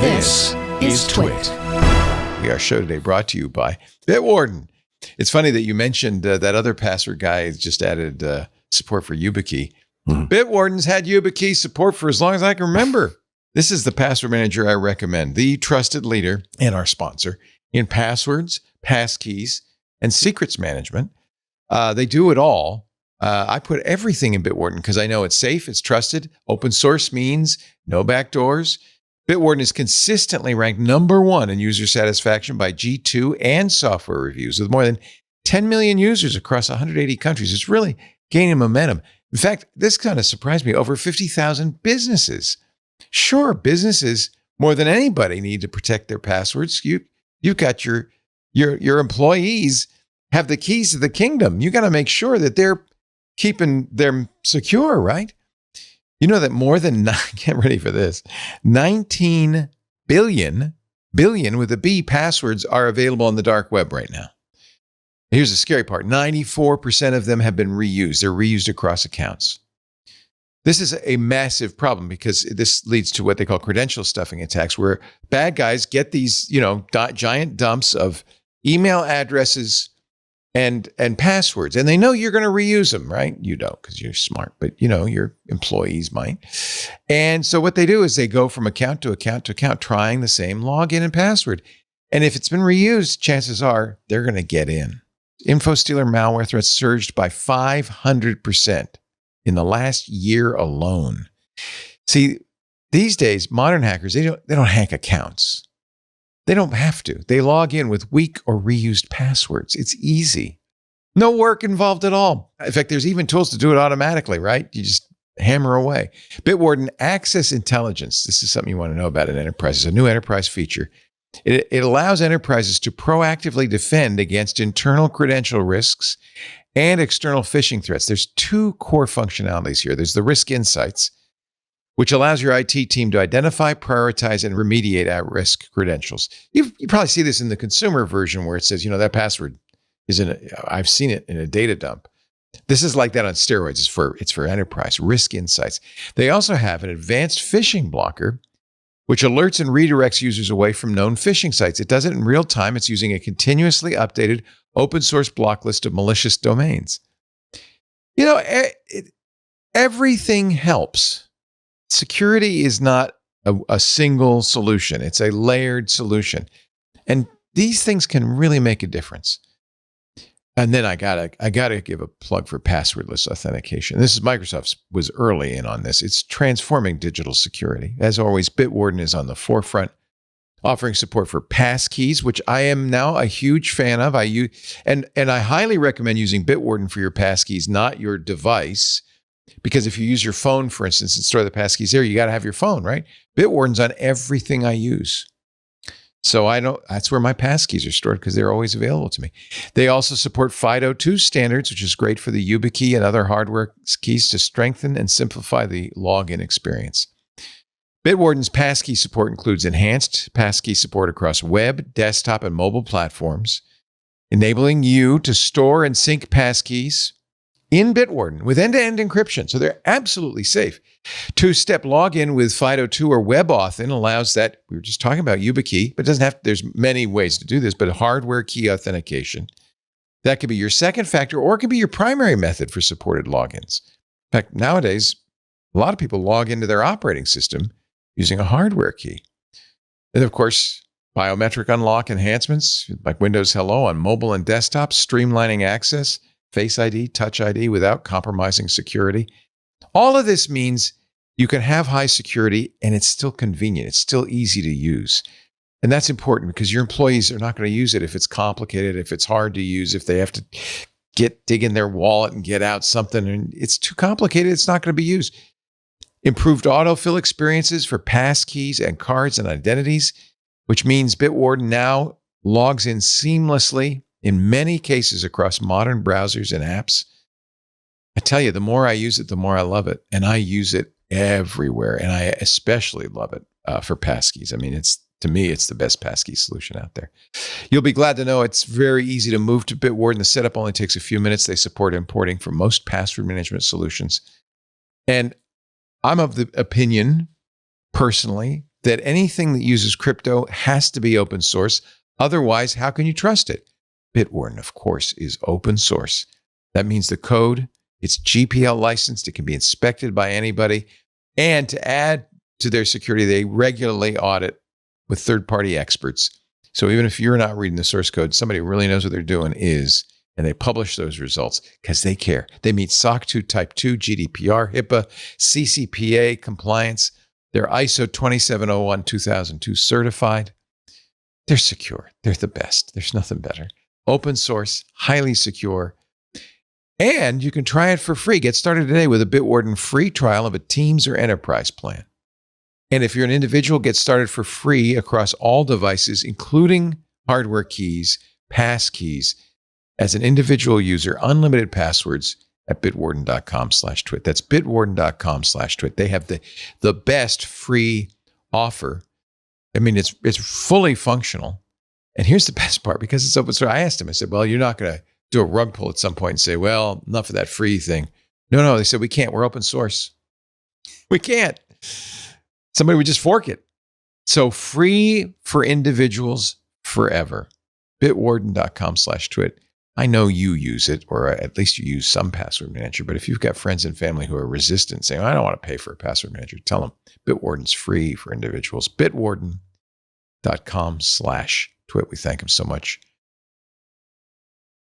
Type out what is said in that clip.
This is Twit. Our show today brought to you by Bitwarden. It's funny that you mentioned that other password guy has just added support for YubiKey. Bitwarden's had YubiKey support for as long as I can remember. This is the password manager I recommend, the trusted leader and our sponsor in passwords, passkeys, and secrets management. They do it all. I put everything in Bitwarden because I know it's safe, it's trusted. Open source means no backdoors. Bitwarden is consistently ranked number one in user satisfaction by G2 and software reviews with more than 10 million users across 180 countries. It's really gaining momentum. In fact, this kind of surprised me. Over 50,000 businesses. Sure, businesses more than anybody need to protect their passwords. You've got your employees have the keys to the kingdom. You got to make sure that they're keeping them secure, right? You know that more than, get ready for this, 19 billion with a B passwords are available on the dark web right now. Here's the scary part. 94% of them have been reused. They're reused across accounts. This is a massive problem because this leads to what they call credential stuffing attacks, where bad guys get these, giant dumps of email addresses and passwords, and they know you're going to reuse them, right? You don't because you're smart, but your employees might. And so what they do is they go from account to account to account, trying the same login and password. And if it's been reused, chances are they're going to get in. InfoStealer malware threats surged by 500% in the last year alone. See, these days, modern hackers, they don't hack accounts. They don't have to. They log in with weak or reused passwords. It's easy. No work involved at all. In fact, there's even tools to do it automatically, right? You just hammer away. Bitwarden Access Intelligence. This is something you want to know about in enterprises, a new enterprise feature. It allows enterprises to proactively defend against internal credential risks and external phishing threats. There's two core functionalities here. There's the risk insights, which allows your IT team to identify, prioritize, and remediate at-risk credentials. You probably see this in the consumer version where it says, that password is I've seen it in a data dump. This is like that on steroids. It's for enterprise risk insights. They also have an advanced phishing blocker, which alerts and redirects users away from known phishing sites. It does it in real time. It's using a continuously updated open source block list of malicious domains. Everything helps. Security is not a single solution. It's a layered solution. And these things can really make a difference. And then I gotta give a plug for passwordless authentication. This is Microsoft was early in on this. It's transforming digital security. As always, Bitwarden is on the forefront, offering support for passkeys, which I am now a huge fan of. I highly recommend using Bitwarden for your passkeys, not your device. Because if you use your phone, for instance, and store the passkeys there, you got to have your phone, right? Bitwarden's on everything I use. So that's where my passkeys are stored because they're always available to me. They also support FIDO2 standards, which is great for the YubiKey and other hardware keys to strengthen and simplify the login experience. Bitwarden's passkey support includes enhanced passkey support across web, desktop, and mobile platforms, enabling you to store and sync passkeys in Bitwarden with end-to-end encryption. So they're absolutely safe. Two-step login with FIDO2 or WebAuthn allows that. We were just talking about YubiKey, but it doesn't have, there's many ways to do this, but hardware key authentication. That could be your second factor or it could be your primary method for supported logins. In fact, nowadays, a lot of people log into their operating system using a hardware key. And of course, biometric unlock enhancements like Windows Hello on mobile and desktop, streamlining access, Face ID, Touch ID without compromising security. All of this means you can have high security and it's still convenient. It's still easy to use. And that's important because your employees are not going to use it if it's complicated, if it's hard to use, if they have to dig in their wallet and get out something and it's too complicated, it's not going to be used. Improved autofill experiences for passkeys and cards and identities, which means Bitwarden now logs in seamlessly in many cases across modern browsers and apps. I tell you, the more I use it, the more I love it. And I use it everywhere. And I especially love it for passkeys. I mean, to me, it's the best passkey solution out there. You'll be glad to know it's very easy to move to Bitwarden. The setup only takes a few minutes. They support importing for most password management solutions. And I'm of the opinion, personally, that anything that uses crypto has to be open source. Otherwise, how can you trust it? Bitwarden, of course, is open source. That means the code, it's GPL licensed. It can be inspected by anybody. And to add to their security, they regularly audit with third-party experts. So even if you're not reading the source code, somebody who really knows what they're doing is, and they publish those results because they care. They meet SOC 2 Type 2, GDPR, HIPAA, CCPA compliance. They're ISO 27001-2002 certified. They're secure. They're the best. There's nothing better. Open source, highly secure. And you can try it for free. Get started today with a Bitwarden free trial of a Teams or Enterprise plan. And if you're an individual, get started for free across all devices, including hardware keys, pass keys. As an individual user, unlimited passwords at bitwarden.com/twit. That's bitwarden.com/twit. They have the best free offer. I mean, it's fully functional. And here's the best part, because it's open source. I asked him, I said, well, you're not going to do a rug pull at some point and say, well, enough of that free thing. No, they said, we can't. We're open source. We can't. Somebody would just fork it. So free for individuals forever. Bitwarden.com/twit. I know you use it, or at least you use some password manager. But if you've got friends and family who are resistant, saying, I don't want to pay for a password manager, tell them Bitwarden's free for individuals. Bitwarden.com/twit. We thank them so much